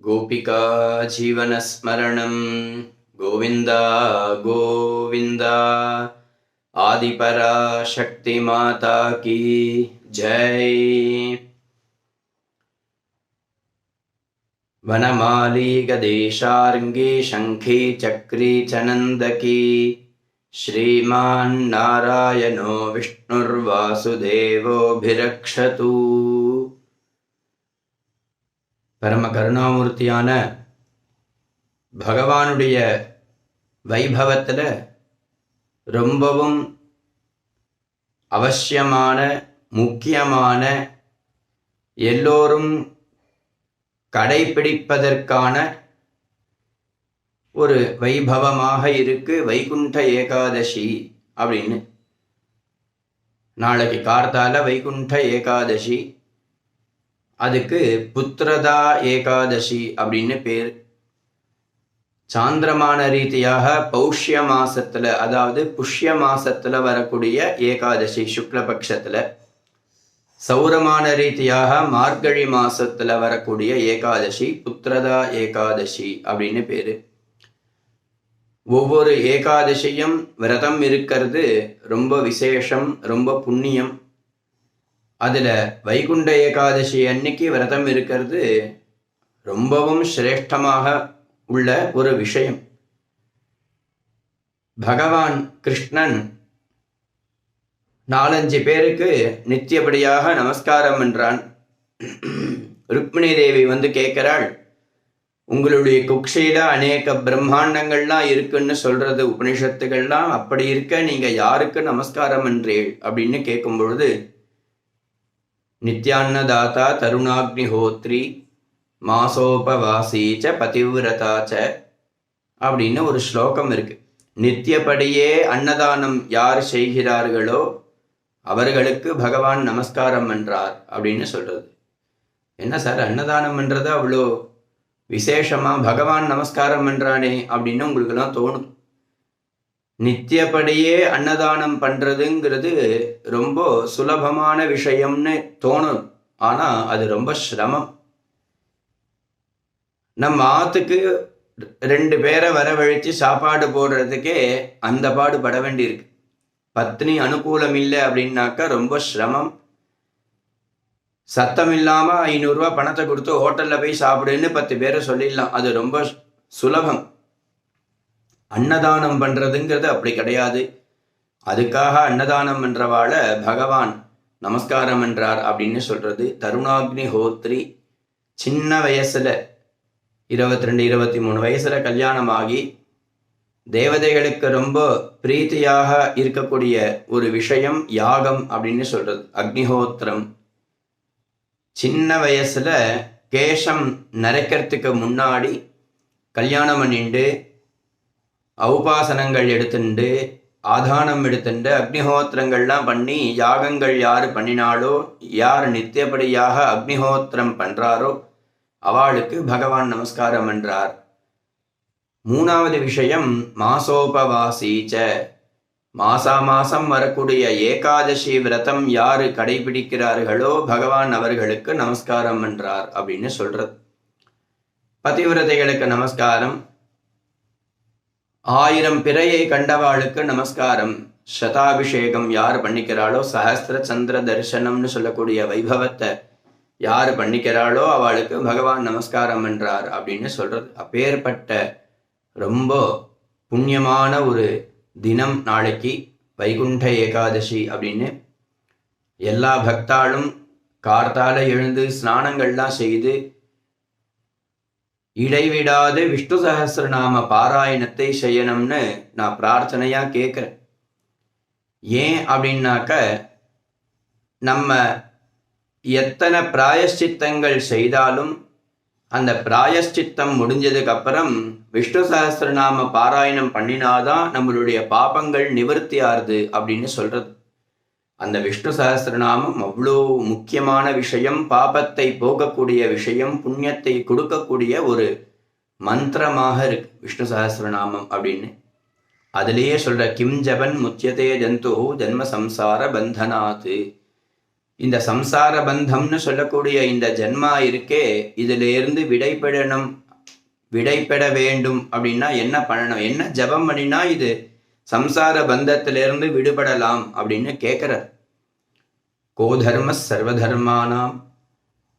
गोपिका जीवनस्मरणं गोविन्दा गोविन्दा। आदिपराशक्ति माता की जय। वनमाली गदेशार्ङ्गी शङ्खी चक्री चनन्दकी श्रीमान् नारायणो विष्णुर्वासुदेवोऽभिरक्षतु। பரம கருணாமூர்த்தியான பகவானுடைய வைபவத்தில் ரொம்பவும் அவசியமான முக்கியமான எல்லோரும் கடைபிடிப்பதற்கான ஒரு வைபவமாக இருக்கு வைகுண்ட ஏகாதசி அப்படின்னு. நாளைக்கு கார்த்தால வைகுண்ட ஏகாதசி, அதுக்கு புத்திரதா ஏகாதசி அப்படின்னு பேர். சாந்திரமான ரீதியாக பௌஷ்ய மாசத்துல, அதாவது புஷ்ய மாசத்துல வரக்கூடிய ஏகாதசி சுக்லபக்ஷத்துல, சௌரமான ரீதியாக மார்கழி மாசத்துல வரக்கூடிய ஏகாதசி புத்திரதா ஏகாதசி அப்படின்னு பேரு. ஒவ்வொரு ஏகாதசியும் விரதம் இருக்கிறது ரொம்ப விசேஷம், ரொம்ப புண்ணியம். அதில் வைகுண்ட ஏகாதசி அன்னைக்கு விரதம் இருக்கிறது ரொம்பவும் சிரேஷ்டமாக உள்ள ஒரு விஷயம். பகவான் கிருஷ்ணன் 4-5 பேருக்கு நித்தியபடியாக நமஸ்காரம் என்றான். ருக்மிணி தேவி வந்து கேட்கிறாள், உங்களுடைய குக்ஷையில அநேக பிரம்மாண்டங்கள்லாம் இருக்குன்னு சொல்றது உபனிஷத்துகள்லாம், அப்படி இருக்க நீங்க யாருக்கு நமஸ்காரம் என்றீள் அப்படின்னு கேட்கும் பொழுது, நித்யான்னதாதா தருணாக்னிஹோத்ரி மாசோபவாசீச்ச பதிவிரதாச்ச அப்படின்னு ஒரு ஸ்லோகம் இருக்கு. நித்தியப்படியே அன்னதானம் யார் செய்கிறார்களோ அவர்களுக்கு பகவான் நமஸ்காரம் என்றார் அப்படின்னு சொல்றது. என்ன சார், அன்னதானம் என்றது அவ்வளோ விசேஷமா, பகவான் நமஸ்காரம் என்றானே அப்படின்னு உங்களுக்கெல்லாம் தோணும். நித்தியப்படியே அன்னதானம் பண்றதுங்கிறது ரொம்ப சுலபமான விஷயம்னு தோணும். ஆனா அது ரொம்ப சிரமம். நம்ம ஆத்துக்கு 2 பேரை வரவழைச்சு சாப்பாடு போடுறதுக்கே அந்த பாடு பட வேண்டியிருக்கு. பத்னி அனுகூலம் இல்லை அப்படின்னாக்கா ரொம்ப சிரமம். சத்தம் இல்லாம 500 ரூபாய் பணத்தை கொடுத்து ஹோட்டல்ல போய் சாப்பிடுன்னு 10 பேரை சொல்லிடலாம், அது ரொம்ப சுலபம். அன்னதானம் பண்றதுங்கிறது அப்படி கிடையாது. அதுக்காக அன்னதானம் பண்றவாள பகவான் நமஸ்காரம் என்றார் அப்படின்னு சொல்றது. தருணாக்னி ஹோத்ரி சின்ன வயசுல 22-23 வயசுல கல்யாணமாகி தேவதைகளுக்கு ரொம்ப பிரீத்தியாக இருக்கக்கூடிய ஒரு விஷயம் யாகம் அப்படின்னு சொல்றது, அக்னிஹோத்திரம். சின்ன வயசுல கேசம் நரைக்கிறதுக்கு முன்னாடி கல்யாணம் பண்ணிண்டு ஔபாசனங்கள் எடுத்துண்டு ஆதானம் எடுத்துண்டு அக்னிஹோத்திரங்கள்லாம் பண்ணி யாகங்கள் யார் பண்ணினாலோ, யார் நித்தியப்படியாக அக்னிஹோத்திரம் பண்றாரோ அவளுக்கு பகவான் நமஸ்காரம் என்றார். 3வது விஷயம் மாசோபவாசீச்ச, மாசம் வரக்கூடிய ஏகாதசி விரதம் யாரு கடைபிடிக்கிறார்களோ பகவான் அவர்களுக்கு நமஸ்காரம் என்றார் அப்படின்னு சொல்றது. பதிவிரதைகளுக்கு நமஸ்காரம், 1000 பிறையை கண்டவாளுக்கு நமஸ்காரம். சதாபிஷேகம் யார் பண்ணிக்கிறாளோ, சஹஸ்ர சந்திர தரிசனம்னு சொல்லக்கூடிய வைபவத்தை யார் பண்ணிக்கிறாளோ அவளுக்கு பகவான் நமஸ்காரம் என்றார் அப்படின்னு சொல்றது. அப்பேற்பட்ட ரொம்ப புண்ணியமான ஒரு தினம் நாளைக்கு வைகுண்ட ஏகாதசி அப்படின்னு. எல்லா பக்தாளும் கார்த்தால எழுந்து ஸ்நானங்கள்லாம் செய்து இடைவிடாது விஷ்ணு சஹஸ்ரநாம பாராயணத்தை செய்யணும்னு நான் பிரார்த்தனையா கேட்கிறேன். ஏன் அப்படின்னாக்க, நம்ம எத்தனை பிராயஷ்சித்தங்கள் செய்தாலும் அந்த பிராயஷ்சித்தம் முடிஞ்சதுக்கு அப்புறம் விஷ்ணு சஹஸ்ரநாம பாராயணம் பண்ணினாதான் நம்மளுடைய பாபங்கள் நிவர்த்தி ஆறுது அப்படின்னு சொல்றது. அந்த விஷ்ணு சஹஸ்ரநாமம் அவ்வளோ முக்கியமான விஷயம், பாபத்தை போக்கக்கூடிய விஷயம், புண்ணியத்தை கொடுக்கக்கூடிய ஒரு மந்திரமாக இருக்கு விஷ்ணு சஹஸ்ரநாமம் அப்படின்னு. அதுலேயே சொல்ற கிம் ஜபன் முத்தியதே ஜந்து ஜன்ம சம்சார பந்தனாத்து. இந்த சம்சார பந்தம்னு சொல்லக்கூடிய இந்த ஜென்மா இருக்கே, இதிலிருந்து விடைபெற வேண்டும் அப்படின்னா என்ன பண்ணணும், என்ன ஜபம் பண்ணினா இது சம்சார பந்தத்திலிருந்து விடுபடலாம் அப்படின்னு கேட்கிறார். கோதர்ம சர்வதர்மானாம்,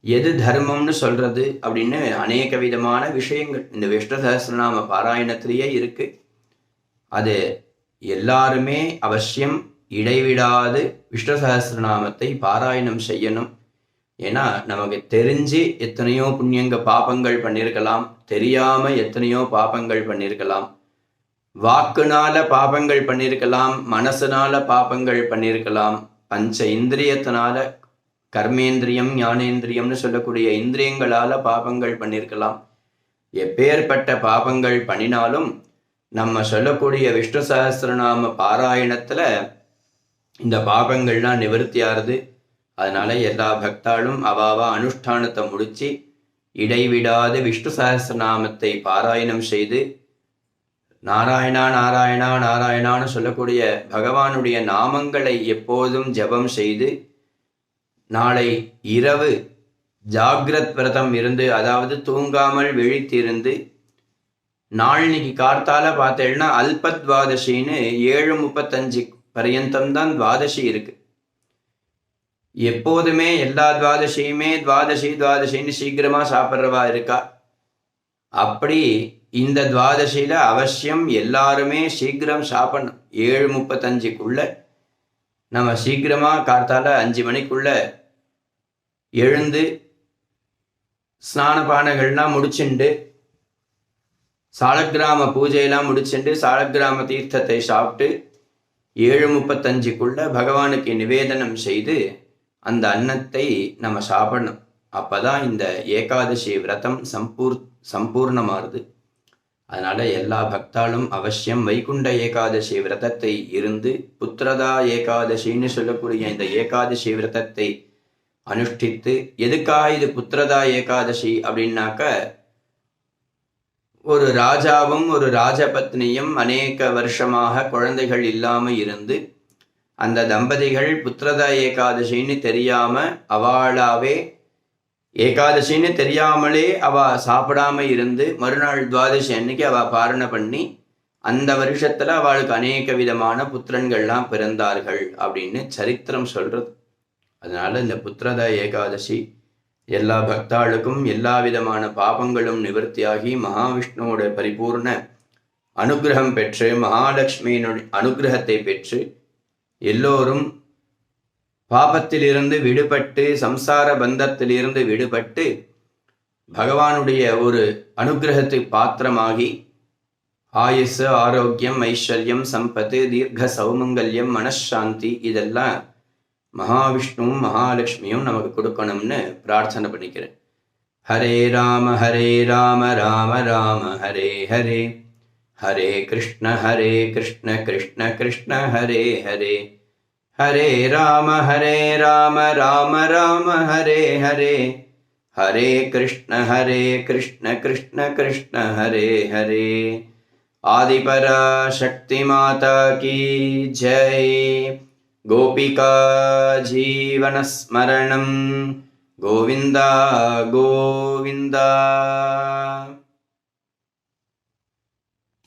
எது தர்மம்னு சொல்றது அப்படின்னு அநேக விதமான விஷயங்கள் இந்த விஷ்ணு சஹஸ்ரநாம பாராயணத்திலேயே இருக்கு. அது எல்லாருமே அவசியம் இடைவிடாது விஷ்ணு சஹஸ்ரநாமத்தை பாராயணம் செய்யணும். ஏன்னா நமக்கு தெரிஞ்சு எத்தனையோ புண்ணியங்க பாபங்கள் பண்ணியிருக்கலாம், தெரியாம எத்தனையோ பாபங்கள் பண்ணியிருக்கலாம், வாக்குனால பாபங்கள் பண்ணியிருக்கலாம், மனசுனால பாபங்கள் பண்ணியிருக்கலாம், பஞ்ச இந்திரியத்தினால கர்மேந்திரியம் ஞானேந்திரியம்னு சொல்லக்கூடிய இந்திரியங்களால பாபங்கள் பண்ணியிருக்கலாம். எப்பேற்பட்ட பாபங்கள் பண்ணினாலும் நம்ம சொல்லக்கூடிய விஷ்ணு சஹஸ்ரநாம பாராயணத்துல இந்த பாபங்கள்லாம் நிவர்த்தியாருது. அதனால எல்லா பக்தாளும் அவாவா அனுஷ்டானத்தை முடிச்சு இடைவிடாது விஷ்ணு சஹஸ்ரநாமத்தை பாராயணம் செய்து நாராயணா நாராயணா நாராயணான்னு சொல்லக்கூடிய பகவானுடைய நாமங்களை எப்போதும் ஜபம் செய்து நாளை இரவு ஜாகிரத் விரதம் இருந்து, அதாவது தூங்காமல் விழித்திருந்து, நாளைக்கு கார்த்தால பார்த்தேன்னா அல்பத்வாதசின்னு 7:35 பர்யந்தம் தான் துவாதசி இருக்கு. எப்போதுமே எல்லா துவாதசியுமே துவாதசின்னு சீக்கிரமா சாப்பிட்றவா இருக்கா. அப்படி இந்த துவாதசியில அவசியம் எல்லாருமே சீக்கிரம் சாப்பிடணும். 7:35க்குள்ள நம்ம சீக்கிரமா கார்த்தால 5 மணிக்குள்ள எழுந்து ஸ்நான பானங்கள்லாம் முடிச்சுண்டு சாலக்கிராம பூஜையெல்லாம் முடிச்சுண்டு சாலக்கிராம தீர்த்தத்தை சாப்பிட்டு 7:35க்குள்ள பகவானுக்கு நிவேதனம் செய்து அந்த அன்னத்தை நம்ம சாப்பிடணும். அப்பதான் இந்த ஏகாதசி விரதம் சம்பூர்ணமாகுது. அதனால எல்லா பக்தாலும் அவசியம் வைகுண்ட ஏகாதசி விரதத்தை இருந்து புத்திரதா ஏகாதசின்னு சொல்லக்கூடிய இந்த ஏகாதசி விரதத்தை அனுஷ்டித்து, எதுக்காக இது புத்திரதா ஏகாதசி அப்படின்னாக்க, ஒரு ராஜாவும் ஒரு ராஜபத்னியும் அநேக வருஷமாக குழந்தைகள் இல்லாம இருந்து அந்த தம்பதிகள் புத்திரதா ஏகாதசின்னு தெரியாம அவளாவே ஏகாதசின்னு தெரியாமலே அவ சாப்பிடாம இருந்து மறுநாள் துவாதசி அன்னைக்கு அவ பாரணை பண்ணி அந்த வருஷத்துல அவளுக்கு அநேக விதமான புத்திரன்கள்லாம் பிறந்தார்கள் அப்படின்னு சரித்திரம் சொல்றது. அதனால இந்த புத்திரதா ஏகாதசி எல்லா பக்தாளுக்கும் எல்லா விதமான பாபங்களும் நிவர்த்தியாகி மகாவிஷ்ணுவோட பரிபூர்ண அனுகிரகம் பெற்று மகாலட்சுமியினுடைய அனுகிரகத்தை பெற்று எல்லோரும் பாபத்திலிருந்து விடுபட்டு சம்சார பந்தத்திலிருந்து விடுபட்டு பகவானுடைய ஒரு அனுகிரகத்துக்கு பாத்திரமாகி ஆயுஸ், ஆரோக்கியம், ஐஸ்வர்யம், சம்பத்து, தீர்க்க சௌமங்கல்யம், மனசாந்தி இதெல்லாம் மகாவிஷ்ணுவும் மகாலட்சுமியும் நமக்கு கொடுக்கணும்னு பிரார்த்தனை பண்ணிக்கிறேன். ஹரே ராம ராம ராம ஹரே ஹரே, ஹரே கிருஷ்ண கிருஷ்ண கிருஷ்ண ஹரே ஹரே, ஹரே ராம ராம ராம ஹரே ஹரே, ஹரே கிருஷ்ண கிருஷ்ண கிருஷ்ண ஹரே ஹரே. ஆதிபரா சக்தி மாதா கி ஜெய். கோபிகா ஜீவனஸ்மரணம் கோவிந்தா கோவிந்தா.